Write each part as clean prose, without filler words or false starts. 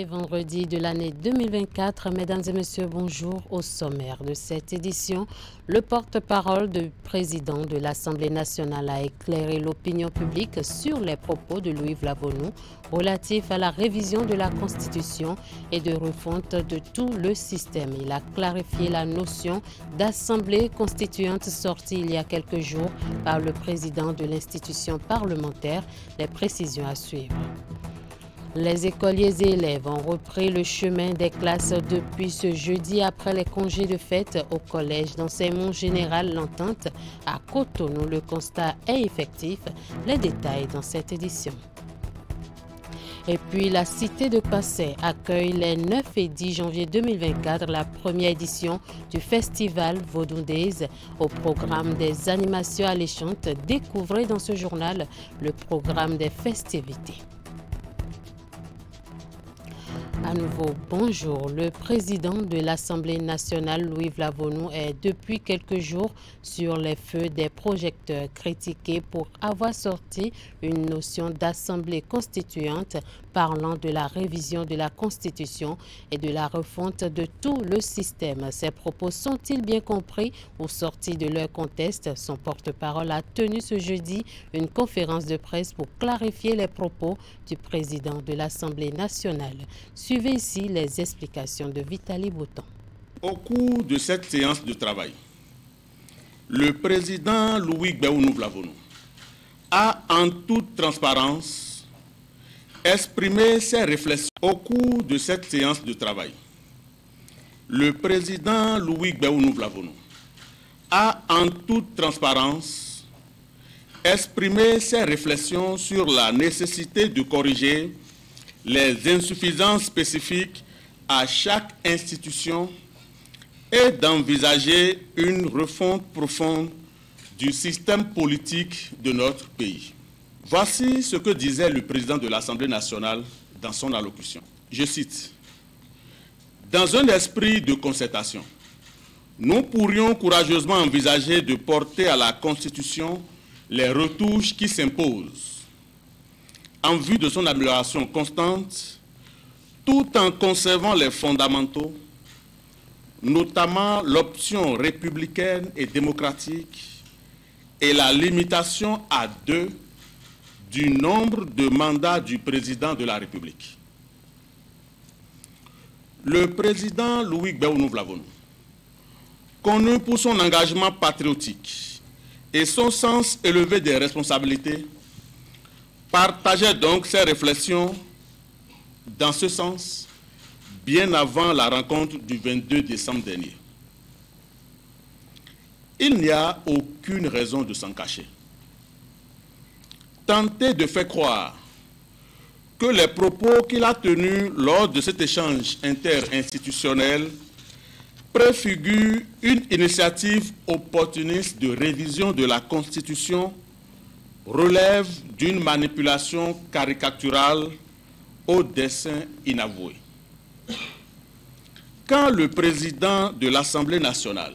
vendredi de l'année 2024. Mesdames et messieurs, bonjour. Au sommaire de cette édition, le porte-parole du président de l'Assemblée nationale a éclairé l'opinion publique sur les propos de Louis Vlavonou relatifs à la révision de la Constitution et de refonte de tout le système. Il a clarifié la notion d'Assemblée constituante sortie il y a quelques jours par le président de l'institution parlementaire. Les précisions à suivre. Les écoliers et élèves ont repris le chemin des classes depuis ce jeudi après les congés de fête au collège d'enseignement général L'Entente à Cotonou. Le constat est effectif. Les détails dans cette édition. Et puis, la cité de Passé accueille les 9 et 10 janvier 2024 la première édition du festival Vodou Days. Au programme des animations alléchantes, découvrez dans ce journal le programme des festivités. À nouveau, bonjour. Le président de l'Assemblée nationale, Louis Vlavonou, est depuis quelques jours sur les feux des projecteurs, critiqué pour avoir sorti une notion d'Assemblée constituante parlant de la révision de la Constitution et de la refonte de tout le système. Ces propos sont-ils bien compris ou sortis de leur contexte? Son porte-parole a tenu ce jeudi une conférence de presse pour clarifier les propos du président de l'Assemblée nationale. Suivez ici les explications de Vitali Bouton. Au cours de cette séance de travail, le président Louis Vlavonou a en toute transparence exprimé ses réflexions. Au cours de cette séance de travail, le président Louis Vlavonou a en toute transparence exprimé ses réflexions sur la nécessité de corriger les insuffisances spécifiques à chaque institution et d'envisager une refonte profonde du système politique de notre pays. Voici ce que disait le président de l'Assemblée nationale dans son allocution. Je cite: « Dans un esprit de concertation, nous pourrions courageusement envisager de porter à la Constitution les retouches qui s'imposent en vue de son amélioration constante, tout en conservant les fondamentaux, notamment l'option républicaine et démocratique et la limitation à 2 du nombre de mandats du président de la République. » Le président Louis Vlavonou, connu pour son engagement patriotique et son sens élevé des responsabilités, partageait donc ses réflexions dans ce sens bien avant la rencontre du 22 décembre dernier. Il n'y a aucune raison de s'en cacher. Tenter de faire croire que les propos qu'il a tenus lors de cet échange interinstitutionnel préfigurent une initiative opportuniste de révision de la Constitution relève d'une manipulation caricaturale au dessein inavoué. Quand le président de l'Assemblée nationale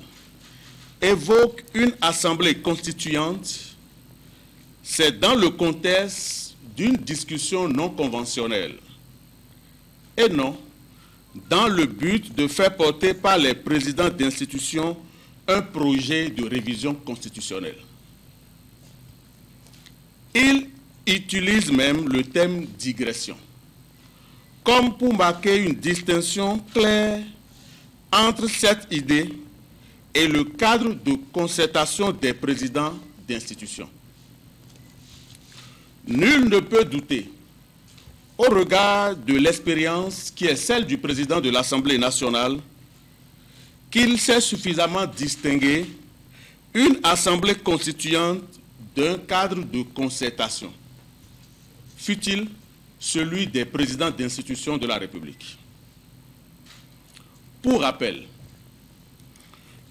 évoque une assemblée constituante, c'est dans le contexte d'une discussion non conventionnelle et non dans le but de faire porter par les présidents d'institutions un projet de révision constitutionnelle. Il utilise même le terme digression, comme pour marquer une distinction claire entre cette idée et le cadre de concertation des présidents d'institutions. Nul ne peut douter, au regard de l'expérience qui est celle du président de l'Assemblée nationale, qu'il sait suffisamment distinguer une assemblée constituante d'un cadre de concertation, fût-il celui des présidents d'institutions de la République. Pour rappel,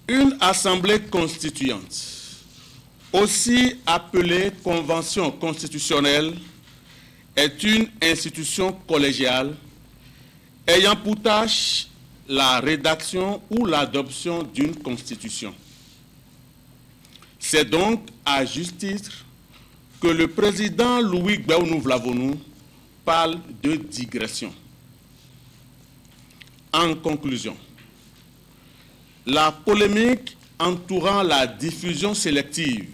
une assemblée constituante, aussi appelée convention constitutionnelle, est une institution collégiale ayant pour tâche la rédaction ou l'adoption d'une constitution. C'est donc à juste titre que le président Louis Vlavonou parle de digression. En conclusion, la polémique entourant la diffusion sélective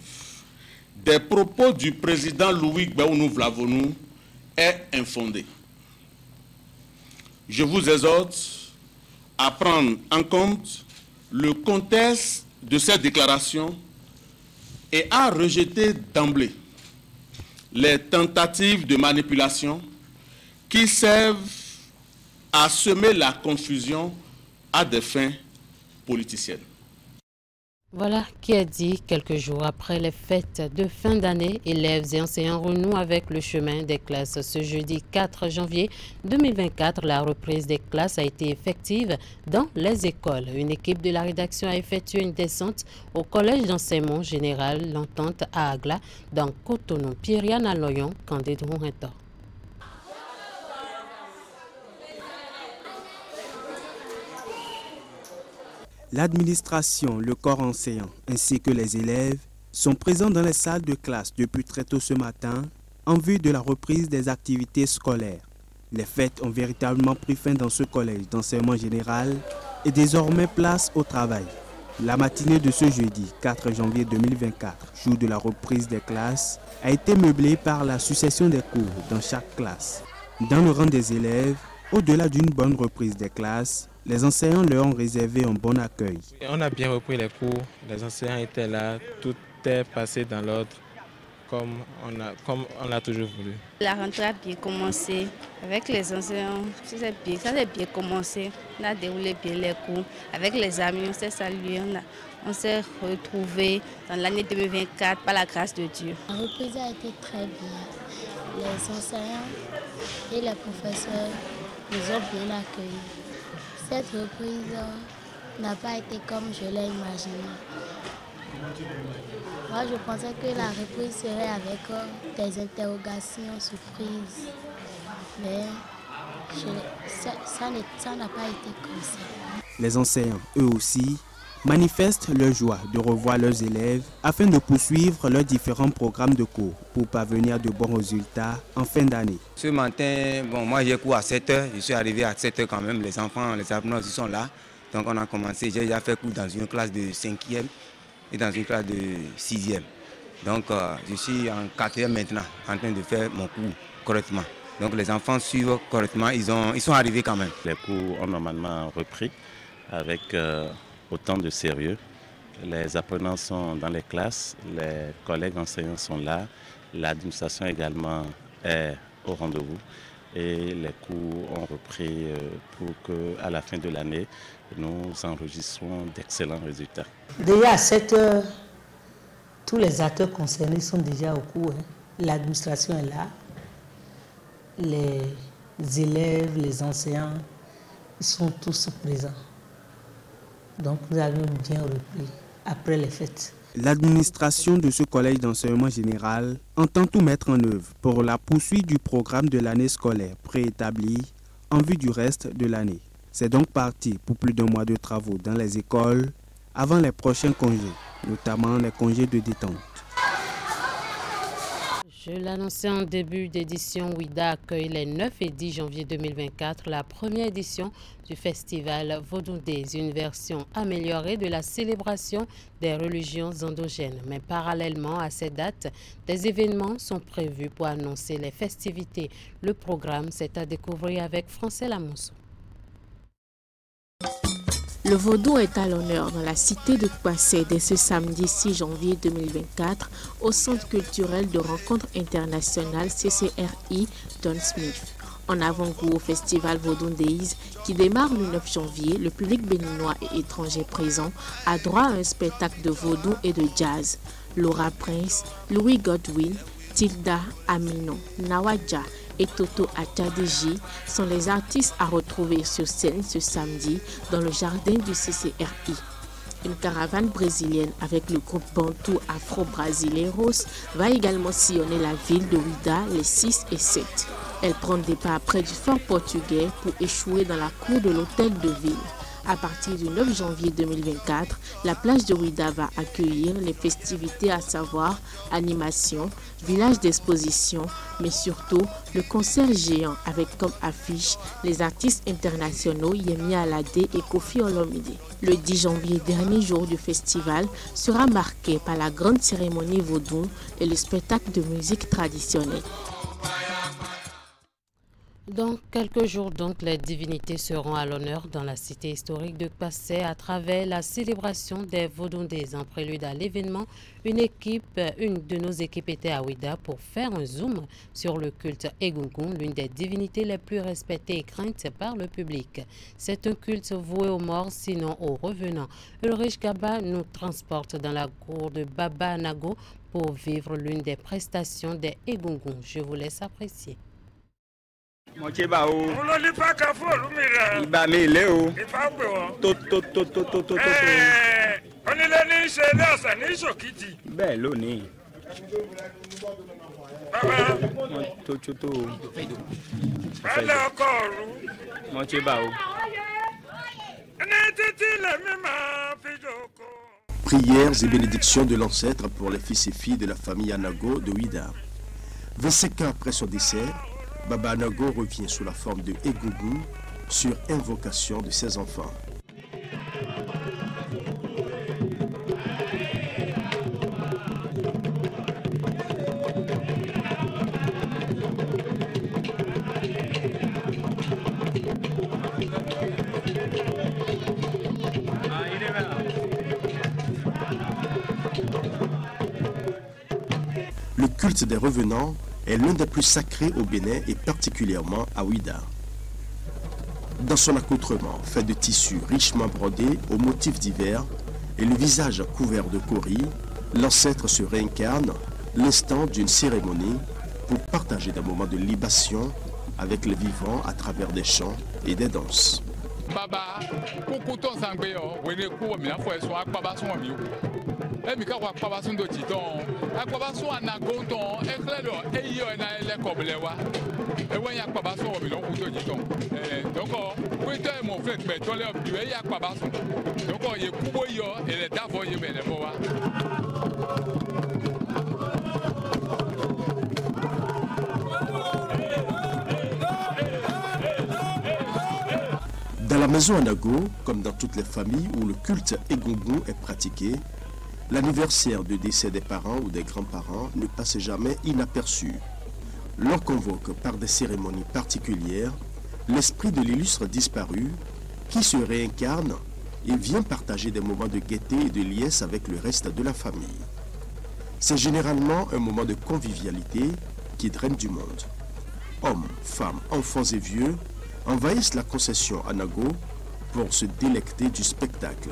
des propos du président Louis Gbéounou Vlavonou est infondée. Je vous exhorte à prendre en compte le contexte de cette déclaration et à rejeter d'emblée les tentatives de manipulation qui servent à semer la confusion à des fins politiciennes. Voilà qui est dit quelques jours après les fêtes de fin d'année. Élèves et enseignants renouent avec le chemin des classes. Ce jeudi 4 janvier 2024, la reprise des classes a été effective dans les écoles. Une équipe de la rédaction a effectué une descente au collège d'enseignement général L'Entente à Agla, dans Cotonou. Pierriane Aloyon, Candide Rourintor. L'administration, le corps enseignant ainsi que les élèves sont présents dans les salles de classe depuis très tôt ce matin en vue de la reprise des activités scolaires. Les fêtes ont véritablement pris fin dans ce collège d'enseignement général et désormais place au travail. La matinée de ce jeudi 4 janvier 2024, jour de la reprise des classes, a été meublée par la succession des cours dans chaque classe. Dans le rang des élèves, au-delà d'une bonne reprise des classes, les enseignants leur ont réservé un bon accueil. On a bien repris les cours, les enseignants étaient là, tout est passé dans l'ordre comme on a toujours voulu. La rentrée a bien commencé avec les enseignants, ça a bien commencé, on a déroulé bien les cours. Avec les amis, on s'est salués, on s'est retrouvés dans l'année 2024 par la grâce de Dieu. La reprise a été très bien. Les enseignants et les professeurs nous ont bien accueillis. Cette reprise n'a pas été comme je l'ai imaginé. Moi, je pensais que la reprise serait avec des interrogations surprises. Mais ça n'a pas été comme ça. Les enseignants, eux aussi, manifestent leur joie de revoir leurs élèves afin de poursuivre leurs différents programmes de cours pour parvenir à de bons résultats en fin d'année. Ce matin, moi j'ai cours à 7h, je suis arrivé à 7h quand même, les enfants, les apprenants ils sont là. Donc on a commencé, j'ai déjà fait cours dans une classe de 5e et dans une classe de 6e. Donc je suis en 4e maintenant, en train de faire mon cours correctement. Donc les enfants suivent correctement, ils sont arrivés quand même. Les cours ont normalement repris avec autant de sérieux. Les apprenants sont dans les classes, les collègues enseignants sont là, l'administration également est au rendez-vous et les cours ont repris pour qu'à la fin de l'année, nous enregistrons d'excellents résultats. Déjà à 7 heures, tous les acteurs concernés sont déjà au cours. L'administration est là, les élèves, les enseignants, ils sont tous présents. Donc nous avons bien repris après les fêtes. L'administration de ce collège d'enseignement général entend tout mettre en œuvre pour la poursuite du programme de l'année scolaire préétabli en vue du reste de l'année. C'est donc parti pour plus d'un mois de travaux dans les écoles avant les prochains congés, notamment les congés de détente. Je l'annonçais en début d'édition, Ouida accueille les 9 et 10 janvier 2024 la première édition du festival Vodou Days, une version améliorée de la célébration des religions endogènes. Mais parallèlement à cette date, des événements sont prévus pour annoncer les festivités. Le programme, c'est à découvrir avec Francais Lamonceau. Le vaudou est à l'honneur dans la cité de Kouassé dès ce samedi 6 janvier 2024 au Centre culturel de rencontre internationale CCRI John Smith. En avant-goût au festival Vodou Days qui démarre le 9 janvier, le public béninois et étranger présent a droit à un spectacle de vaudou et de jazz. Laura Prince, Louis Godwin, Tilda Amino, Nawadja et Toto Atchadeji sont les artistes à retrouver sur scène ce samedi dans le jardin du CCRI. Une caravane brésilienne avec le groupe Bantu Afro-Brasileiros va également sillonner la ville de Ouida les 6 et 7. Elle prend départ près du fort portugais pour échouer dans la cour de l'hôtel de ville. À partir du 9 janvier 2024, la plage de Ouida va accueillir les festivités, à savoir animation, village d'exposition, mais surtout le concert géant avec comme affiche les artistes internationaux Yemi Alade et Kofi Olomide. Le 10 janvier, dernier jour du festival, sera marqué par la grande cérémonie vaudou et le spectacle de musique traditionnelle. Dans quelques jours, les divinités seront à l'honneur dans la cité historique de Kpassé à travers la célébration des Vaudondés. En prélude à l'événement, une de nos équipes était à Ouida pour faire un zoom sur le culte Egungun, l'une des divinités les plus respectées et craintes par le public. C'est un culte voué aux morts, sinon aux revenants. Ulrich Gaba nous transporte dans la cour de Baba Anago pour vivre l'une des prestations des Egungun. Je vous laisse apprécier. Prières et bénédictions de l'ancêtre pour les fils et filles de la famille Anago de Ouida. 25 ans après son décès, Baba Anago revient sous la forme de Egungun sur invocation de ses enfants. Le culte des revenants est l'un des plus sacrés au Bénin et particulièrement à Ouida. Dans son accoutrement fait de tissus richement brodés aux motifs divers et le visage couvert de cauris, l'ancêtre se réincarne l'instant d'une cérémonie pour partager des moments de libation avec les vivants à travers des chants et des danses. Baba, Emika wa kpabasun do titon akpabasun anagonton eklero eyo na ele koblewa ewen ya kpabasun o mi lo kuto titon donc kwete mo fait pe tole obi ya kpabasun donc ye kubo yo ele davo ye mele mo wa. Dans la maison Anago, comme dans toutes les familles où le culte Egungun est pratiqué, l'anniversaire de décès des parents ou des grands-parents ne passe jamais inaperçu. L'on convoque par des cérémonies particulières l'esprit de l'illustre disparu qui se réincarne et vient partager des moments de gaieté et de liesse avec le reste de la famille. C'est généralement un moment de convivialité qui draine du monde. Hommes, femmes, enfants et vieux envahissent la concession Anago pour se délecter du spectacle.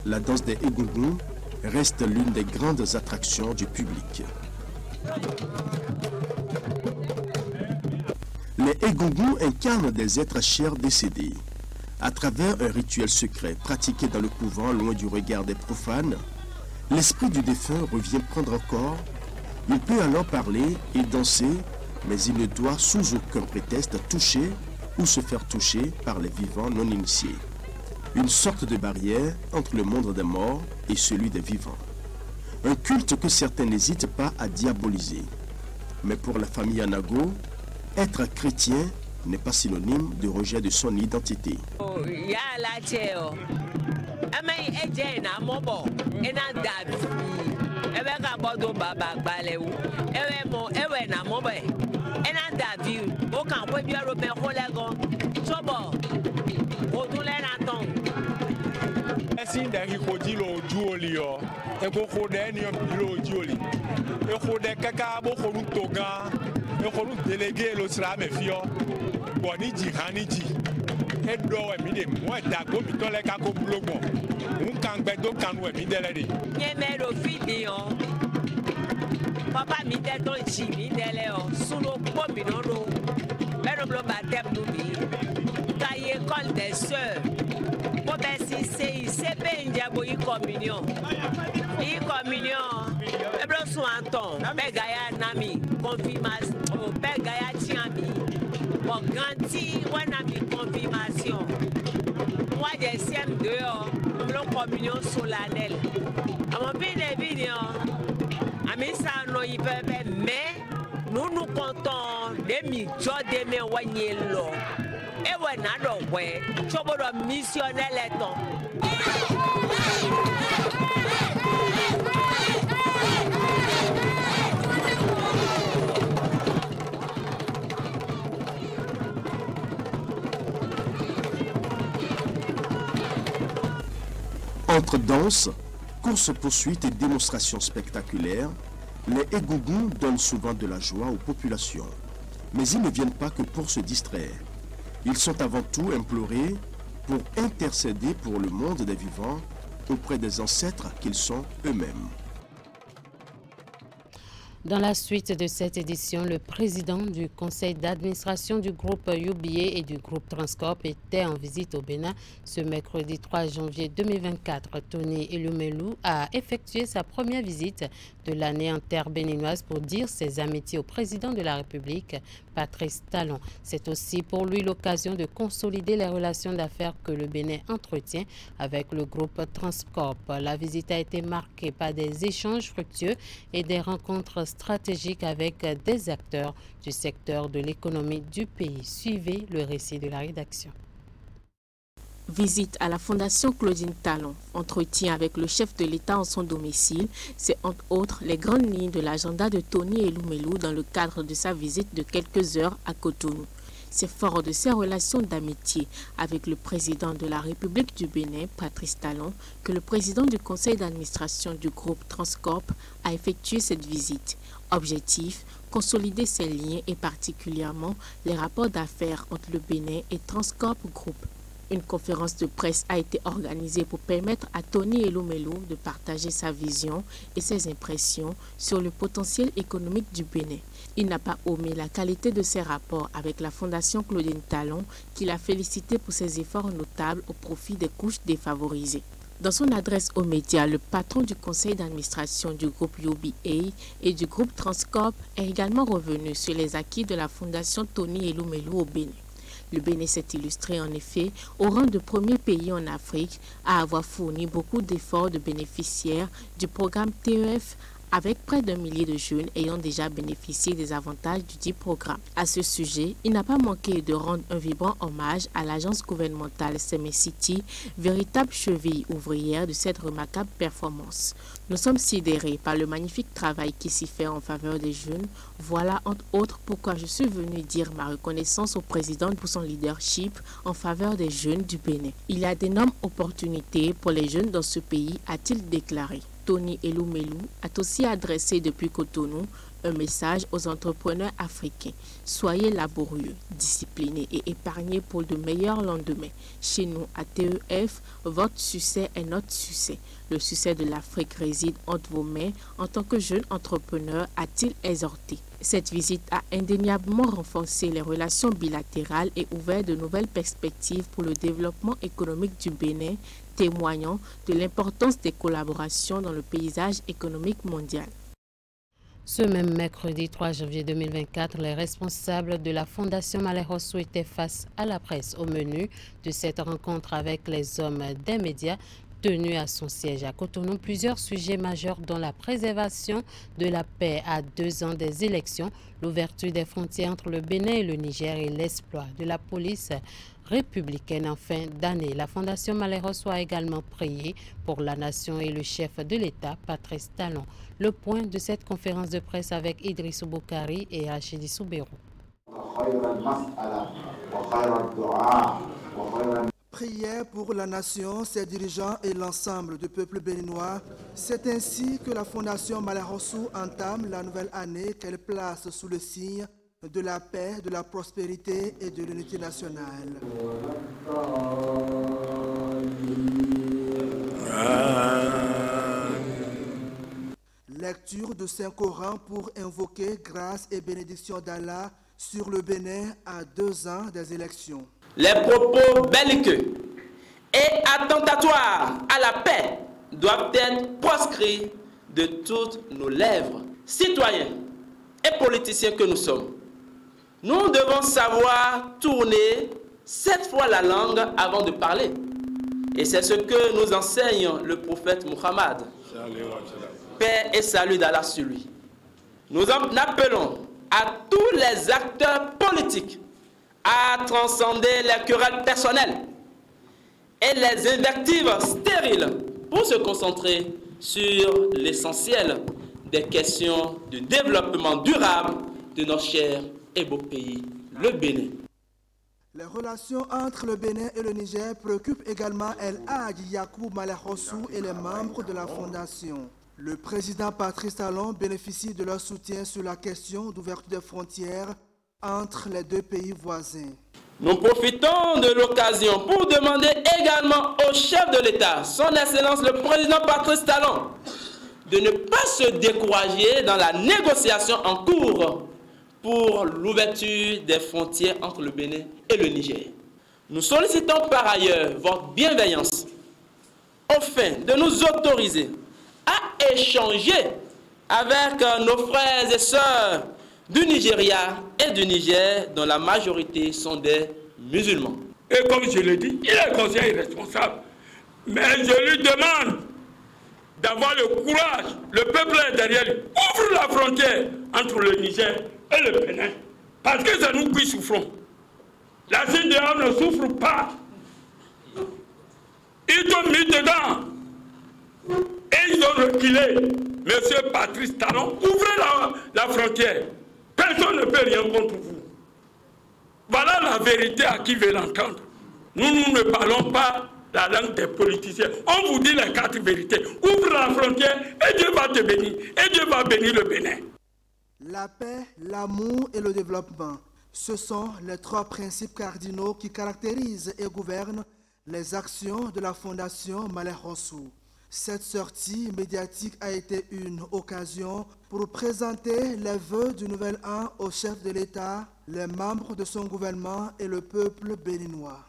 La danse des Egungun reste l'une des grandes attractions du public. Les Egungun incarnent des êtres chers décédés. À travers un rituel secret pratiqué dans le couvent loin du regard des profanes, l'esprit du défunt revient prendre corps. Il peut alors parler et danser, mais il ne doit sous aucun prétexte toucher ou se faire toucher par les vivants non initiés. Une sorte de barrière entre le monde des morts et celui des vivants. Un culte que certains n'hésitent pas à diaboliser. Mais pour la famille Anago, être chrétien n'est pas synonyme de rejet de son identité. Papa mi tɛ tɔn ci mi dɛlɛ o suno ko mi nɔnɔ bɛɛ bolo ba tɛ nu mi ka ye école des sœurs ko bɛ si se sebe n jɛ bo i communion e bɛ sun an tɔn bɛɛ ga ya na mi confirmation o bɛɛ ga ya tiɲɛ mi bon garanti wɛna mi confirmation moi des CM2, une communion solennelle. À mon pays, les vidéos, à mes salons, ils peuvent, mais nous nous comptons des millions de méwanyelo. Et ouais, nado, ouais, chobo de missionnaire les temps. Entre danse, courses-poursuites et démonstrations spectaculaires, les Egungun donnent souvent de la joie aux populations. Mais ils ne viennent pas que pour se distraire. Ils sont avant tout implorés pour intercéder pour le monde des vivants auprès des ancêtres qu'ils sont eux-mêmes. Dans la suite de cette édition, le président du conseil d'administration du groupe UBA et du groupe Transcorp était en visite au Bénin ce mercredi 3 janvier 2024. Tony Elumelu a effectué sa première visite de l'année en terre béninoise pour dire ses amitiés au président de la République, Patrice Talon. C'est aussi pour lui l'occasion de consolider les relations d'affaires que le Bénin entretient avec le groupe Transcorp. La visite a été marquée par des échanges fructueux et des rencontres stratégiques avec des acteurs du secteur de l'économie du pays. Suivez le récit de la rédaction. Visite à la Fondation Claudine Talon, entretien avec le chef de l'État en son domicile, c'est entre autres les grandes lignes de l'agenda de Tony Elumelu dans le cadre de sa visite de quelques heures à Cotonou. C'est fort de ses relations d'amitié avec le président de la République du Bénin, Patrice Talon, que le président du conseil d'administration du groupe Transcorp a effectué cette visite. Objectif, consolider ses liens et particulièrement les rapports d'affaires entre le Bénin et Transcorp Group. Une conférence de presse a été organisée pour permettre à Tony Elumelu de partager sa vision et ses impressions sur le potentiel économique du Bénin. Il n'a pas omis la qualité de ses rapports avec la Fondation Claudine Talon, qu'il a félicité pour ses efforts notables au profit des couches défavorisées. Dans son adresse aux médias, le patron du conseil d'administration du groupe UBA et du groupe Transcorp est également revenu sur les acquis de la Fondation Tony Elumelu au Bénin. Le Bénin s'est illustré en effet au rang de premier pays en Afrique à avoir fourni beaucoup d'efforts de bénéficiaires du programme TEF avec près d'1 millier de jeunes ayant déjà bénéficié des avantages du dit programme. À ce sujet, il n'a pas manqué de rendre un vibrant hommage à l'agence gouvernementale Semecity, véritable cheville ouvrière de cette remarquable performance. Nous sommes sidérés par le magnifique travail qui s'y fait en faveur des jeunes. Voilà entre autres pourquoi je suis venu dire ma reconnaissance au président pour son leadership en faveur des jeunes du Bénin. Il y a d'énormes opportunités pour les jeunes dans ce pays, a-t-il déclaré. Tony Elumelu a aussi adressé depuis Cotonou un message aux entrepreneurs africains. Soyez laborieux, disciplinés et épargnés pour de meilleurs lendemains. Chez nous, à TEF, votre succès est notre succès. Le succès de l'Afrique réside entre vos mains en tant que jeune entrepreneur, a-t-il exhorté. Cette visite a indéniablement renforcé les relations bilatérales et ouvert de nouvelles perspectives pour le développement économique du Bénin, témoignant de l'importance des collaborations dans le paysage économique mondial. Ce même mercredi 3 janvier 2024, les responsables de la Fondation Malheroso étaient face à la presse au menu de cette rencontre avec les hommes des médias tenus à son siège à Cotonou. Plusieurs sujets majeurs dont la préservation de la paix à 2 ans des élections, l'ouverture des frontières entre le Bénin et le Niger et l'exploit de la police républicaine en fin d'année. La Fondation Malheroso a également prié pour la nation et le chef de l'État, Patrice Talon. Le point de cette conférence de presse avec Idrissou Boukari et Rachidi Soubérou. Prière pour la nation, ses dirigeants et l'ensemble du peuple béninois. C'est ainsi que la Fondation Malheroso entame la nouvelle année qu'elle place sous le signe de la paix, de la prospérité et de l'unité nationale. Lecture de Saint-Coran pour invoquer grâce et bénédiction d'Allah sur le Bénin à 2 ans des élections. Les propos belliqueux et attentatoires à la paix doivent être proscrits de toutes nos lèvres. Citoyens et politiciens que nous sommes, nous devons savoir tourner 7 fois la langue avant de parler. Et c'est ce que nous enseigne le prophète Muhammad. Paix et salut d'Allah sur lui. Nous en appelons à tous les acteurs politiques à transcender les querelles personnelles et les invectives stériles pour se concentrer sur l'essentiel des questions de développement durable de notre cher et beau pays, le Bénin. Les relations entre le Bénin et le Niger préoccupent également El Hadji Yacoub Maleh Rossou et les membres de la Fondation. Le président Patrice Talon bénéficie de leur soutien sur la question d'ouverture des frontières entre les deux pays voisins. Nous profitons de l'occasion pour demander également au chef de l'État, son Excellence le président Patrice Talon, de ne pas se décourager dans la négociation en cours pour l'ouverture des frontières entre le Bénin et le Niger. Nous sollicitons par ailleurs votre bienveillance afin de nous autoriser à échanger avec nos frères et sœurs du Nigeria et du Niger, dont la majorité sont des musulmans. Et comme je l'ai dit, il est conscient et responsable. Mais je lui demande d'avoir le courage, le peuple est derrière lui. Ouvre la frontière entre le Niger et le Bénin. Parce que c'est nous qui souffrons. La CEDEAO ne souffre pas. Ils ont mis dedans. Et ils ont reculé. Monsieur Patrice Talon, ouvrez la frontière. Personne ne peut rien contre vous. Voilà la vérité à qui veut l'entendre. Nous ne parlons pas la langue des politiciens. On vous dit les quatre vérités. Ouvre la frontière et Dieu va te bénir. Et Dieu va bénir le Bénin. La paix, l'amour et le développement. Ce sont les trois principes cardinaux qui caractérisent et gouvernent les actions de la Fondation Maleh Rossou. Cette sortie médiatique a été une occasion pour présenter les vœux du nouvel an au chef de l'État, les membres de son gouvernement et le peuple béninois.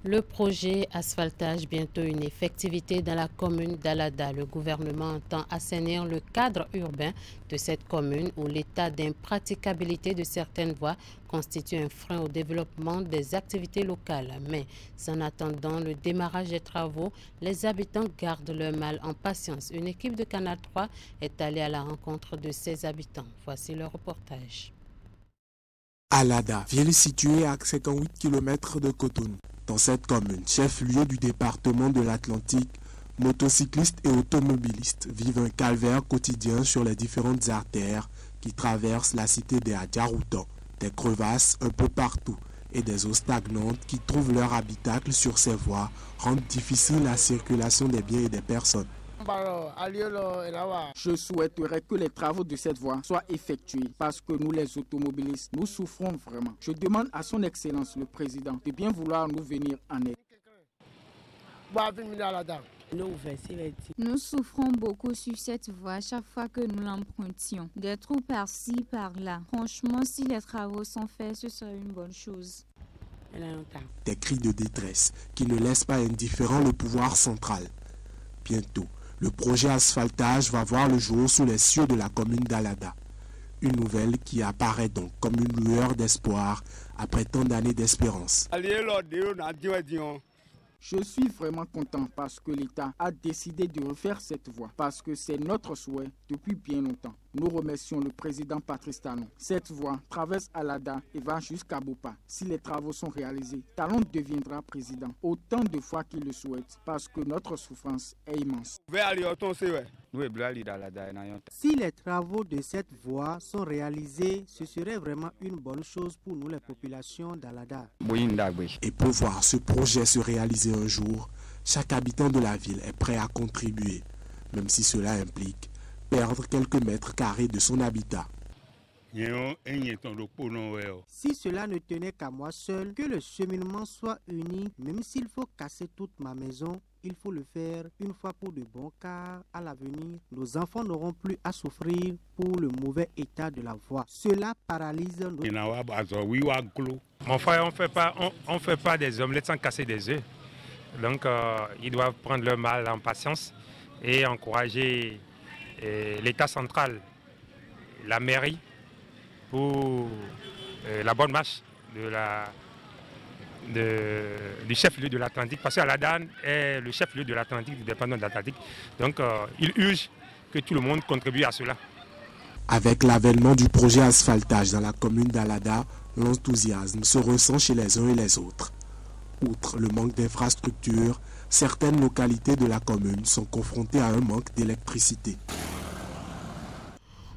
Le projet asphaltage bientôt une effectivité dans la commune d'Alada. Le gouvernement entend assainir le cadre urbain de cette commune où l'état d'impraticabilité de certaines voies constitue un frein au développement des activités locales. Mais en attendant le démarrage des travaux, les habitants gardent leur mal en patience. Une équipe de Canal 3 est allée à la rencontre de ces habitants. Voici le reportage. Alada, ville située à 58 km de Cotonou. Dans cette commune, chef-lieu du département de l'Atlantique, motocyclistes et automobilistes vivent un calvaire quotidien sur les différentes artères qui traversent la cité des Adjaroutans. Des crevasses un peu partout et des eaux stagnantes qui trouvent leur habitacle sur ces voies rendent difficile la circulation des biens et des personnes. Je souhaiterais que les travaux de cette voie soient effectués parce que nous les automobilistes, nous souffrons vraiment. Je demande à son Excellence le Président de bien vouloir nous venir en aide. Nous souffrons beaucoup sur cette voie chaque fois que nous l'empruntions. Des trous par-ci, par-là. Franchement, si les travaux sont faits, ce serait une bonne chose. Des cris de détresse qui ne laissent pas indifférent le pouvoir central. Bientôt, le projet asphaltage va voir le jour sous les cieux de la commune d'Alada. Une nouvelle qui apparaît donc comme une lueur d'espoir après tant d'années d'espérance. Je suis vraiment content parce que l'État a décidé de refaire cette voie, parce que c'est notre souhait depuis bien longtemps. Nous remercions le président Patrice Talon. Cette voie traverse Alada et va jusqu'à Bopa. Si les travaux sont réalisés, Talon deviendra président autant de fois qu'il le souhaite, parce que notre souffrance est immense. Si les travaux de cette voie sont réalisés, ce serait vraiment une bonne chose pour nous les populations d'Alada. Et pour voir ce projet se réaliser un jour, chaque habitant de la ville est prêt à contribuer, même si cela implique perdre quelques mètres carrés de son habitat. Si cela ne tenait qu'à moi seul, que le cheminement soit uni, même s'il faut casser toute ma maison, il faut le faire une fois pour de bon, car à l'avenir, nos enfants n'auront plus à souffrir pour le mauvais état de la voie. Cela paralyse nos... Mon frère, on fait pas des omelettes sans casser des œufs. Donc, ils doivent prendre leur mal en patience et encourager l'État central, la mairie, pour la bonne marche du chef-lieu de l'Atlantique, parce qu'Alada est le chef-lieu de l'Atlantique, du département de l'Atlantique. Donc il urge que tout le monde contribue à cela. Avec l'avènement du projet asphaltage dans la commune d'Alada, l'enthousiasme se ressent chez les uns et les autres. Outre le manque d'infrastructures, certaines localités de la commune sont confrontées à un manque d'électricité.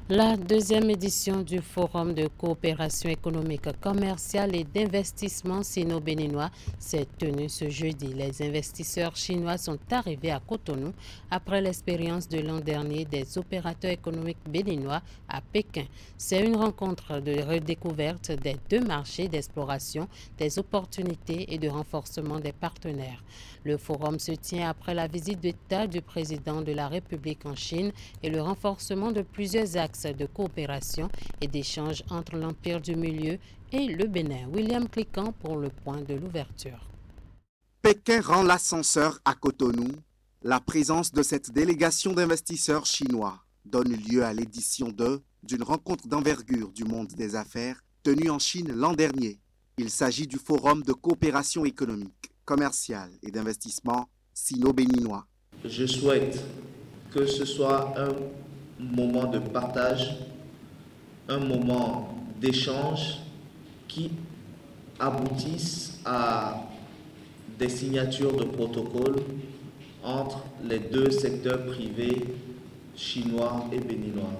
La deuxième édition du Forum de coopération économique, commerciale et d'investissement sino-béninois s'est tenue ce jeudi. Les investisseurs chinois sont arrivés à Cotonou après l'expérience de l'an dernier des opérateurs économiques béninois à Pékin. C'est une rencontre de redécouverte des deux marchés, d'exploration des opportunités et de renforcement des partenaires. Le forum se tient après la visite d'État du président de la République en Chine et le renforcement de plusieurs axes de coopération et d'échange entre l'Empire du Milieu et le Bénin. William Cliquant pour le point de l'ouverture. Pékin rend l'ascenseur à Cotonou. La présence de cette délégation d'investisseurs chinois donne lieu à l'édition 2 d'une rencontre d'envergure du monde des affaires tenue en Chine l'an dernier. Il s'agit du Forum de coopération économique, commerciale et d'investissement sino-béninois. Je souhaite que ce soit un moment de partage, un moment d'échange qui aboutisse à des signatures de protocoles entre les deux secteurs privés chinois et béninois.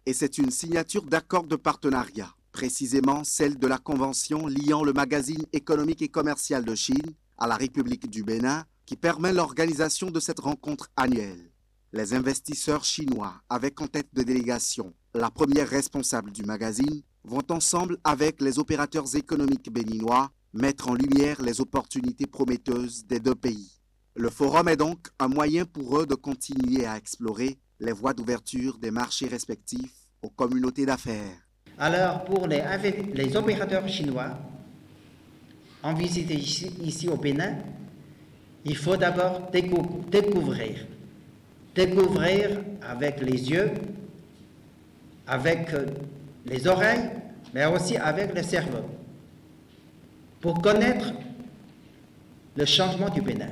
Et c'est une signature d'accord de partenariat, précisément celle de la convention liant le magazine économique et commercial de Chine à la République du Bénin, qui permet l'organisation de cette rencontre annuelle. Les investisseurs chinois, avec en tête de délégation la première responsable du magazine, vont ensemble avec les opérateurs économiques béninois mettre en lumière les opportunités prometteuses des deux pays. Le forum est donc un moyen pour eux de continuer à explorer les voies d'ouverture des marchés respectifs aux communautés d'affaires. Alors, pour les opérateurs chinois, en visite ici au Bénin, il faut d'abord découvrir avec les yeux, avec les oreilles, mais aussi avec le cerveau, pour connaître le changement du Bénin,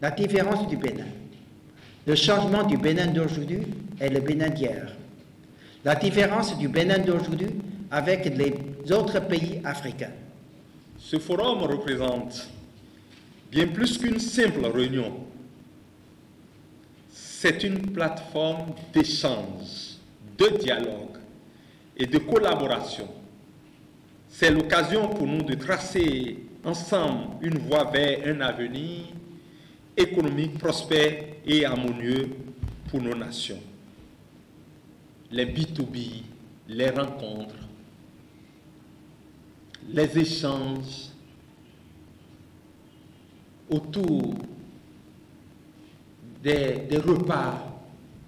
la différence du Bénin. Le changement du Bénin d'aujourd'hui et le Bénin d'hier. La différence du Bénin d'aujourd'hui avec les autres pays africains. Ce forum représente bien plus qu'une simple réunion. C'est une plateforme d'échange, de dialogue et de collaboration. C'est l'occasion pour nous de tracer ensemble une voie vers un avenir économique prospère et harmonieux pour nos nations. Les B2B, les rencontres, les échanges autour des repas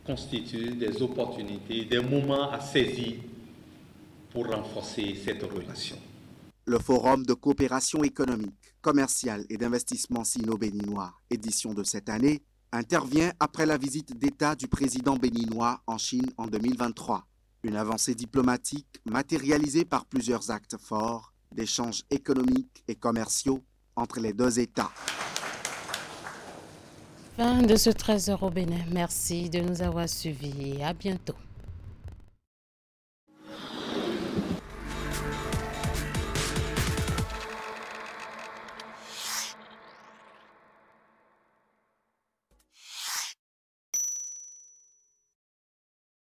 constituent des opportunités, des moments à saisir pour renforcer cette relation. Le Forum de coopération économique, commerciale et d'investissement sino-béninois, édition de cette année, intervient après la visite d'État du président béninois en Chine en 2023. Une avancée diplomatique matérialisée par plusieurs actes forts d'échanges économiques et commerciaux entre les deux États. Fin de ce 13h au Bénin. Merci de nous avoir suivis et à bientôt.